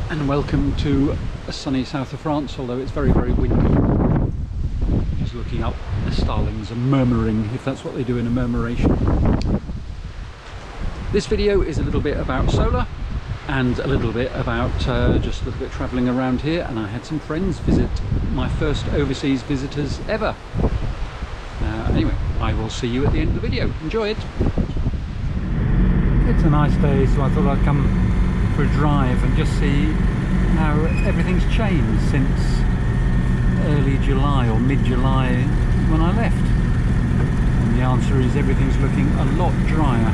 and welcome to a sunny south of France, although it's very, very windy. Just looking up, the starlings are murmuring, if that's what they do in a murmuration. This video is a little bit about solar and a little bit about just a little bit travelling around here, and I had some friends visit, my first overseas visitors ever. Anyway, I will see you at the end of the video. Enjoy it! It's a nice day, so I thought I'd come for a drive and just see how everything's changed since early July or mid-July when I left. And the answer is everything's looking a lot drier.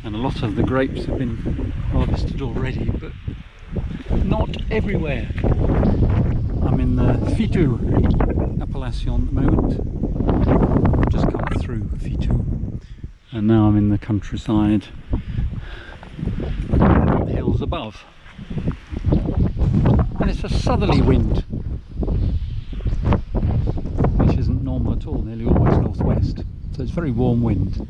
And a lot of the grapes have been harvested already, but not everywhere. I'm in the Fitou appellation at the moment. I've just come through Fitou, and now I'm in the countryside, the hills above. And it's a southerly wind, which isn't normal at all, nearly always northwest. So it's very warm wind.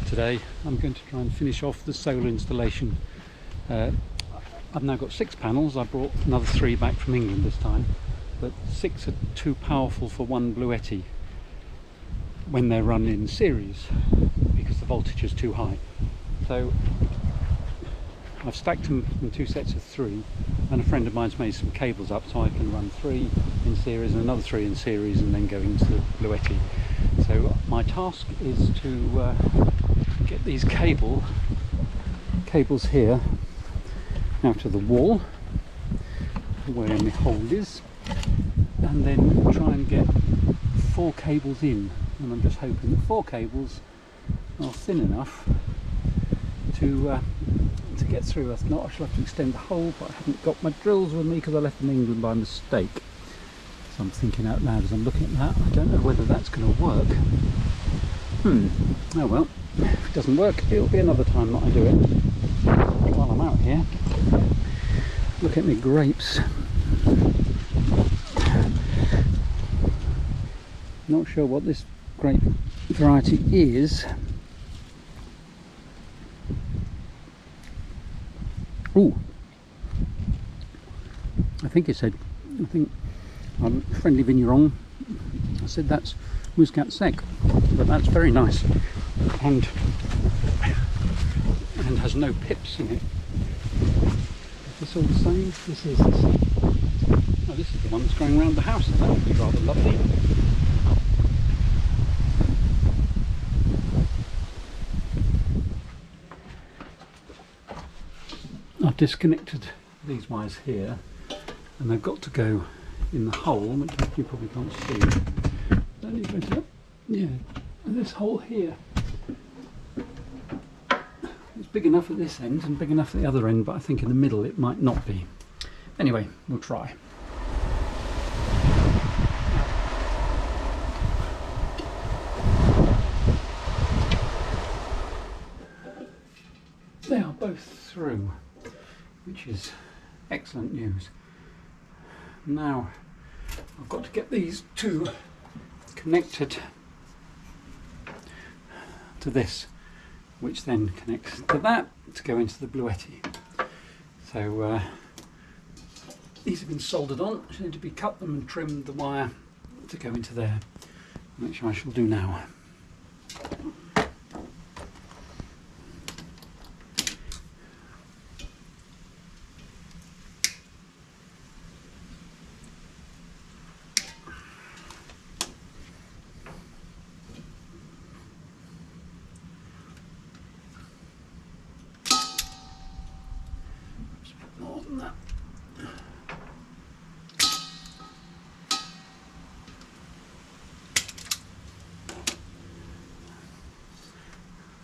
Today I'm going to try and finish off the solar installation. I've now got 6 panels. I brought another 3 back from England this time, but 6 are too powerful for one Bluetti when they're run in series because the voltage is too high. So I've stacked them in 2 sets of 3, and a friend of mine's made some cables up so I can run 3 in series and another 3 in series and then go into the Bluetti. So my task is to get these cables here out to the wall where my hold is, and then try and get 4 cables in, and I'm just hoping that 4 cables are thin enough to get through. If not, I shall have to extend the hole, but I haven't got my drills with me because I left them in England by mistake. So I'm thinking out loud as I'm looking at that. I don't know whether that's going to work. Oh well, if it doesn't work, it'll be another time that I do it. While I'm out here, look at me grapes. Not sure what this grape variety is. Ooh, I think friendly vigneron, I said that's Muscat Sec, but that's very nice and has no pips in it. Is this all the same? This is the one that's going around the house. That would be rather lovely. I've disconnected these wires here, and they've got to go in the hole, which you probably can't see. Yeah, this hole here. It's big enough at this end and big enough at the other end, but I think in the middle it might not be. Anyway, we'll try. They are both through. which is excellent news. Now I've got to get these two connected to this, which then connects to that to go into the Bluetti. So these have been soldered on. I need to be cut them and trimmed the wire to go into there, which I shall do now. More than that.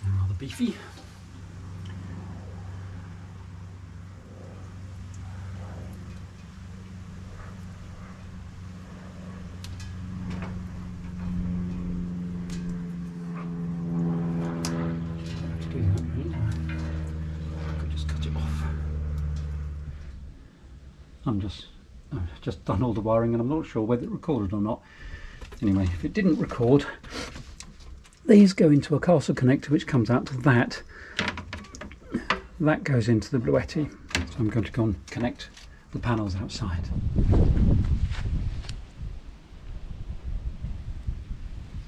They're rather beefy. I've just done all the wiring and I'm not sure whether it recorded or not. Anyway, if it didn't record, these go into a castle connector which comes out to that. That goes into the Bluetti. So I'm going to go and connect the panels outside.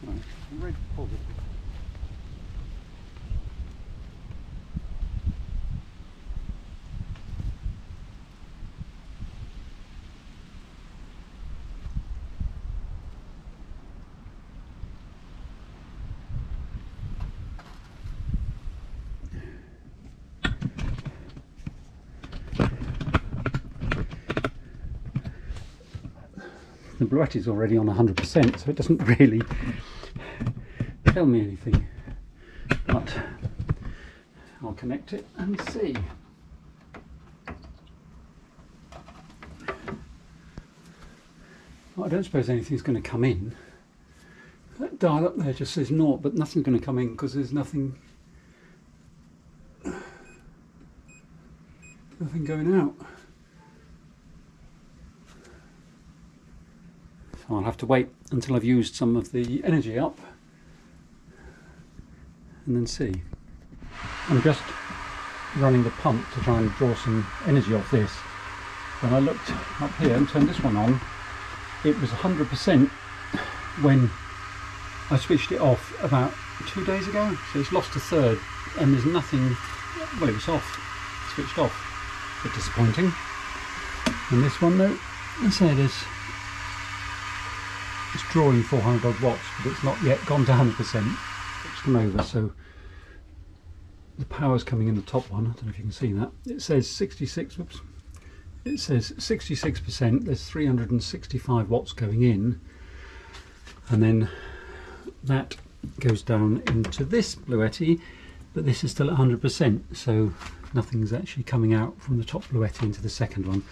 Right, I'm ready to pause it. The Bluetti is already on 100%, so it doesn't really tell me anything, but I'll connect it and see. Well, I don't suppose anything's going to come in. That dial up there just says naught, but nothing's going to come in because there's nothing going out. So I'll have to wait until I've used some of the energy up and then see. I'm just running the pump to try and draw some energy off this. When I looked up here and turned this one on, it was 100% when I switched it off about 2 days ago, so it's lost a third and there's nothing. Well, it was off, switched off. A bit disappointing. And this one though, I say it's drawing 400 odd watts, but it's not yet gone to 100%. It's come over, so the power's coming in the top one. I don't know if you can see that. It says 66. Whoops. It says 66%. There's 365 watts going in, and then that goes down into this Bluetti, but this is still at 100%. So nothing's actually coming out from the top Bluetti into the second one.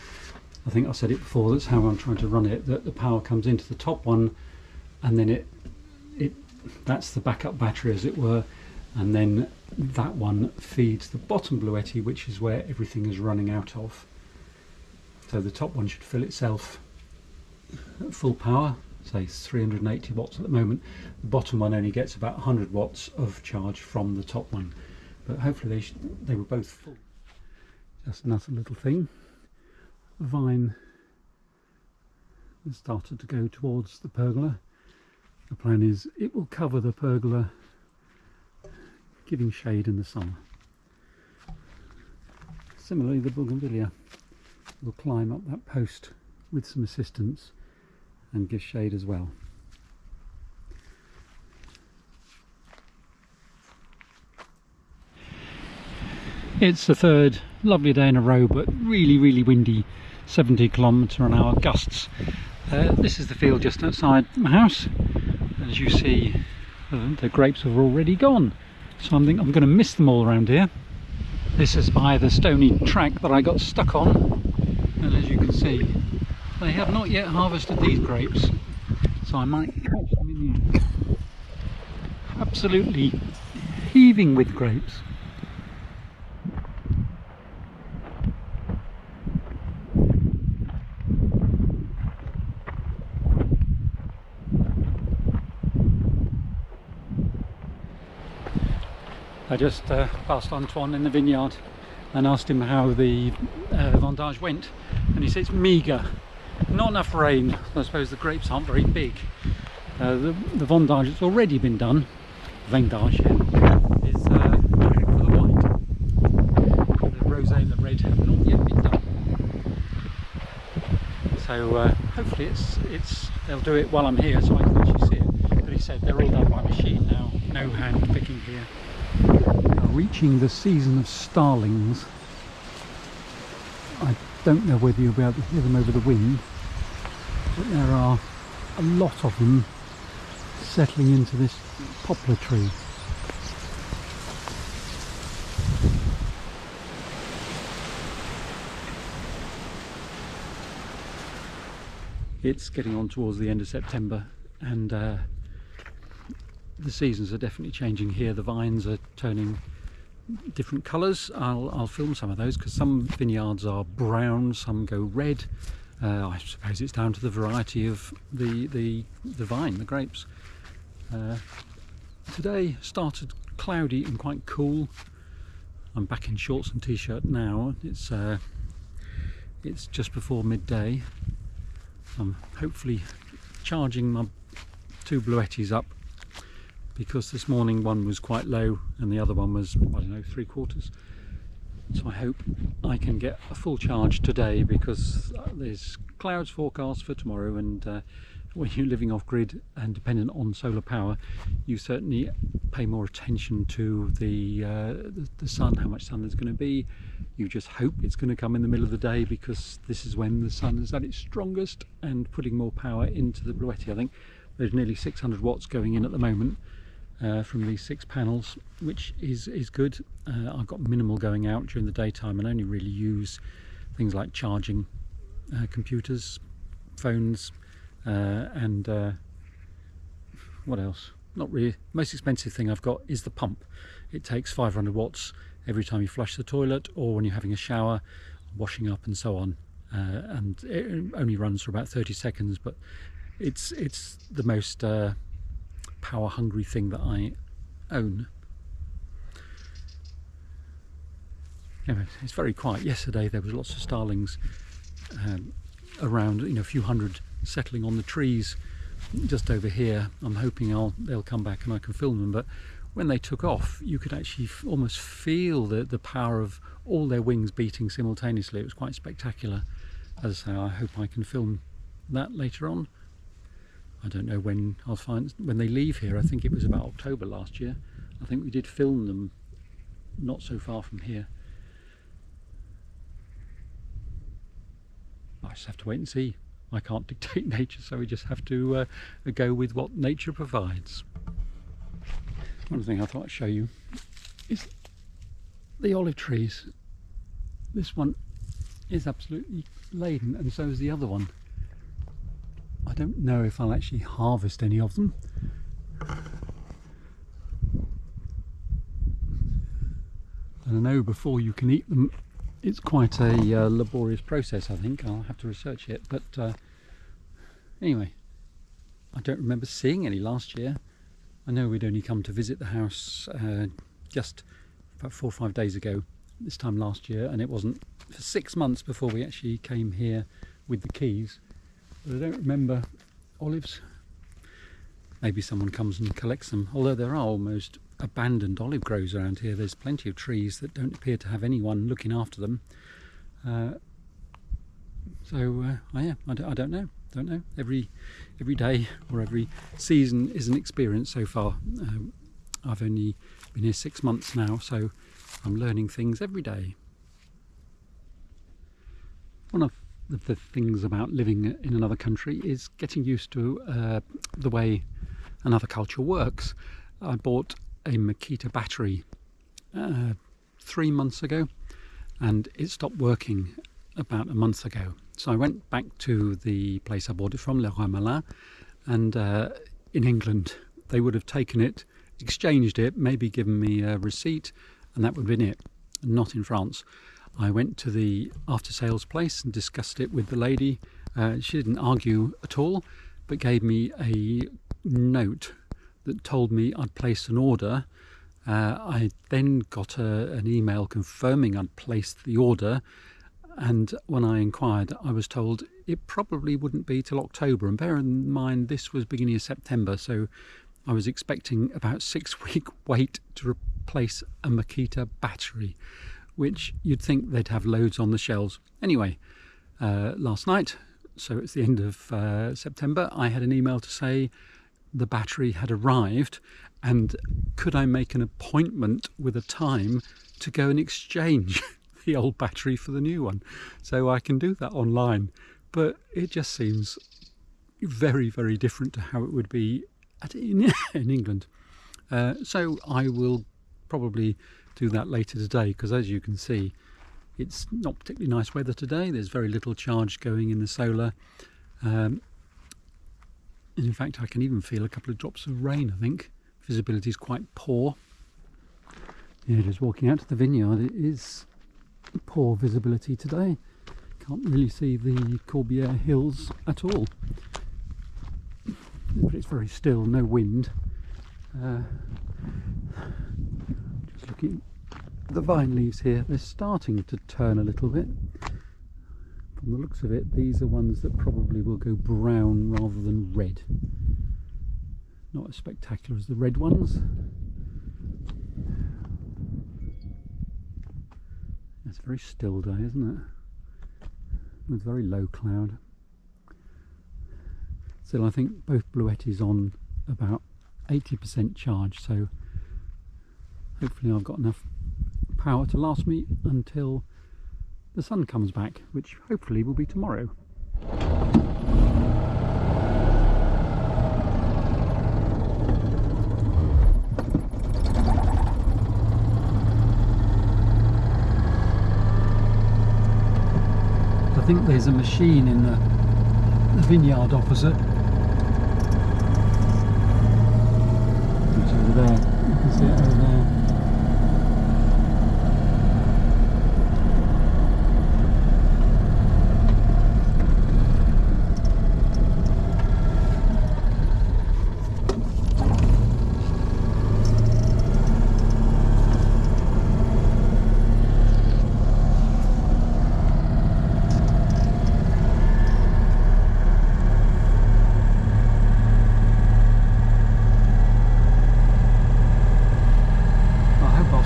I think I said it before, that's how I'm trying to run it, that the power comes into the top one and then that's the backup battery as it were, and then that one feeds the bottom Bluetti, which is where everything is running out of. So the top one should fill itself at full power, say 380 watts at the moment. The bottom one only gets about 100 watts of charge from the top one, but hopefully they were both full. Just another little thing. Vine has started to go towards the pergola. The plan is it will cover the pergola, giving shade in the summer. Similarly, the bougainvillea will climb up that post with some assistance and give shade as well. It's the third lovely day in a row, but really windy, 70 km/h gusts. This is the field just outside my house. As you see, the grapes have already gone, so I'm going to miss them all around here. This is by the stony track that I got stuck on, and as you can see, they have not yet harvested these grapes, so I might catch them in the air. Absolutely heaving with grapes. I just passed Antoine in the vineyard and asked him how the vendange went, and he said it's meagre, not enough rain. I suppose the grapes aren't very big. The vendange that's already been done, vendange, is for the white. The rosé and the red have not yet been done. So hopefully they'll do it while I'm here so I can actually see it. But he said they're all done by machine now, no hand picking here. Reaching the season of starlings. I don't know whether you'll be able to hear them over the wind, but there are a lot of them settling into this poplar tree. It's getting on towards the end of September, and the seasons are definitely changing here. The vines are turning different colours. I'll film some of those because some vineyards are brown, some go red. I suppose it's down to the variety of the vine, the grapes. Today started cloudy and quite cool. I'm back in shorts and t-shirt now. It's just before midday. I'm hopefully charging my 2 bluettis up, because this morning one was quite low and the other one was, I don't know, 3/4. So I hope I can get a full charge today, because there's clouds forecast for tomorrow, and when you're living off grid and dependent on solar power, you certainly pay more attention to the sun, how much sun there's going to be. You just hope it's going to come in the middle of the day, because this is when the sun is at its strongest and putting more power into the bluetti. I think there's nearly 600 watts going in at the moment from these 6 panels, which is good. I've got minimal going out during the daytime and only really use things like charging computers, phones, and what else? Not really. Most expensive thing I've got is the pump. It takes 500 watts every time you flush the toilet, or when you're having a shower, washing up and so on, and it only runs for about 30 seconds, but it's the most power hungry thing that I own. Anyway, it's very quiet. Yesterday there was lots of starlings around, a few hundred settling on the trees just over here. I'm hoping they'll come back and I can film them, but when they took off you could actually almost feel the power of all their wings beating simultaneously. It was quite spectacular. As I say, I hope I can film that later on. I don't know when when they leave here. I think it was about October last year. I think we did film them not so far from here. I just have to wait and see. I can't dictate nature, so we just have to go with what nature provides. One thing I thought I'd show you is the olive trees. This one is absolutely laden, and so is the other one. I don't know if I'll actually harvest any of them. And I know before you can eat them, it's quite a laborious process. I think I'll have to research it, but anyway, I don't remember seeing any last year. I know we'd only come to visit the house just about 4 or 5 days ago, this time last year, and it wasn't for 6 months before we actually came here with the keys. But I don't remember olives. Maybe someone comes and collects them, although there are almost abandoned olive groves around here. There's plenty of trees that don't appear to have anyone looking after them. Yeah, I don't know. Every day or every season is an experience so far. I've only been here 6 months now, so I'm learning things every day. One of the things about living in another country is getting used to the way another culture works. I bought a Makita battery 3 months ago, and it stopped working about a month ago. So I went back to the place I bought it from, Le Roi Merlin, and in England they would have taken it, exchanged it, maybe given me a receipt, and that would have been it. Not in France. I went to the after sales place and discussed it with the lady. She didn't argue at all, but gave me a note that told me I'd placed an order I then got an email confirming I'd placed the order, and when I inquired I was told it probably wouldn't be till October, and bear in mind this was beginning of September, so I was expecting about 6-week wait to replace a Makita battery, which you'd think they'd have loads on the shelves. Anyway, last night, so it's the end of September, I had an email to say the battery had arrived and could I make an appointment with a time to go and exchange the old battery for the new one. So I can do that online, but it just seems very, very different to how it would be in England. So I will probably do that later today, because as you can see, it's not particularly nice weather today. There's very little charge going in the solar. And in fact, I can even feel a couple of drops of rain, I think. Visibility is quite poor. Yeah, just walking out to the vineyard, it is poor visibility today. Can't really see the Corbière hills at all. But it's very still, no wind. Just looking at the vine leaves here, they're starting to turn a little bit. From the looks of it, these are ones that probably will go brown rather than red. Not as spectacular as the red ones. It's a very still day, isn't it? With very low cloud. Still, I think both Bluette is on about 80% charge, so hopefully I've got enough power to last me until the sun comes back, which hopefully will be tomorrow. I think there's a machine in the vineyard opposite. It's over there, you can see it over there.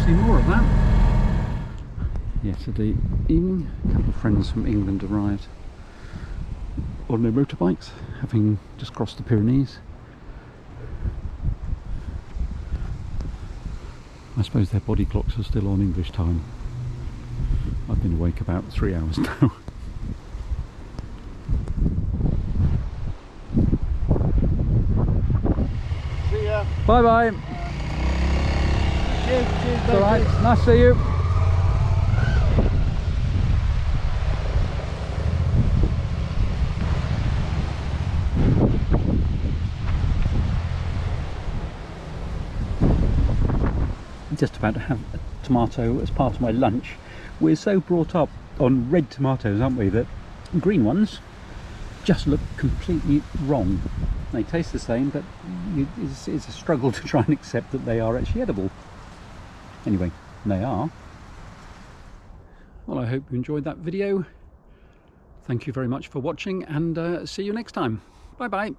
More of that. Yesterday evening, a couple of friends from England arrived on their motorbikes, having just crossed the Pyrenees. I suppose their body clocks are still on English time. I've been awake about 3 hours now. See ya. Bye bye. Cheers, It's alright, nice to see you. I'm just about to have a tomato as part of my lunch. We're so brought up on red tomatoes, aren't we, that green ones just look completely wrong. They taste the same, but it's a struggle to try and accept that they are actually edible. Anyway, they are. Well, I hope you enjoyed that video. Thank you very much for watching, and see you next time. Bye bye.